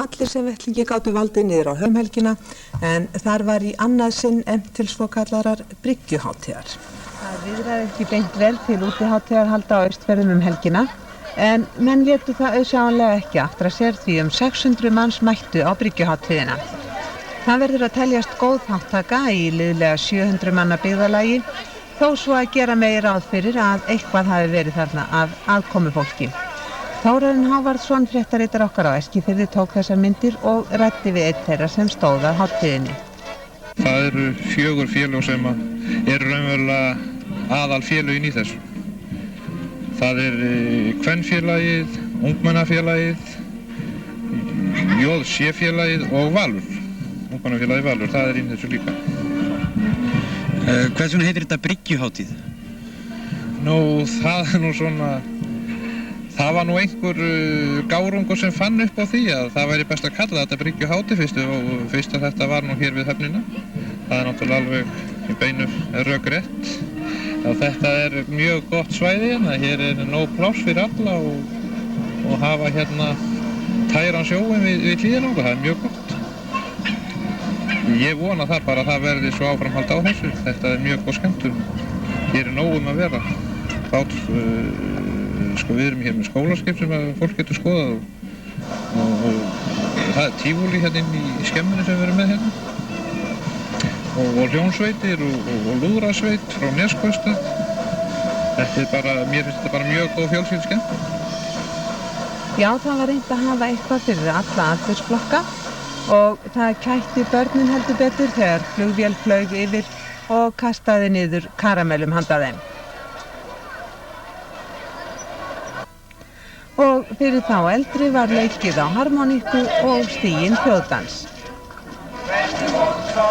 allir sem vettlingi gátu valdið niður á helgina en þar var í annað sinn efnt til svokallarar bryggjuhátíðar. Það viðraði ekki beint vel til útihátíðarhalda á Austfjörðum helgina en menn létu það auðsjáanlega ekki aftra sér því 600 manns mættu á bryggjuhátíðina. Það verður að teljast góð þáttaka í liðlega 700 manna byggðarlagi þó svo að gera megi ráð fyrir að eitthvað hafi verið þarna af aðkomufólki. Þórarinn Hávarðsson, fréttaritari okkar á Eskifirði, tók þessar myndir og ræddi við einn þeirra sem stóð að hátíðinni. Það eru 4 félög sem eru raunverulega aðalfélögin í þessu. Það er Kvenfélagið, Ungmennafélagið, JC-félagið og Valur. Ungmennafélagið Valur, það er inn þessu líka. Hvers vegna heitir þetta bryggjuhátíð? Það er nú svona, það var nú einhver gárungur sem fann upp á því að það væri best að kalla þetta bryggjuhátíð fyrst að þetta var nú hér við höfnina. Það er náttúrulega alveg í beinu rökrétt. Þetta er mjög gott svæði hérna, hér er nóg pláss fyrir alla og hafa hérna tæran sjóin við hlíðina og það er mjög gott. Ég vona það bara að það verði svo áframhald á þessu. Þetta er mjög góð skemmtun. Hér er nóg að vera. Við erum hér með skólaskip sem fólk getur skoðað og það er tífúli hérna inn í skemmunni sem við erum með hérna. Og hljónsveitir og lúðrasveit frá Neskosta. Mér finnst þetta bara mjög góð fjölskylduskemmtun. Já, það var reynt að hafa eitthvað fyrir alla aldursflokka og það kætti börnin heldur betur þegar flugvél flaug yfir og kastaði niður karamellum handa þeim. Og fyrir þá eldri var leikið á harmoníku og stiginn þjóðdans. Så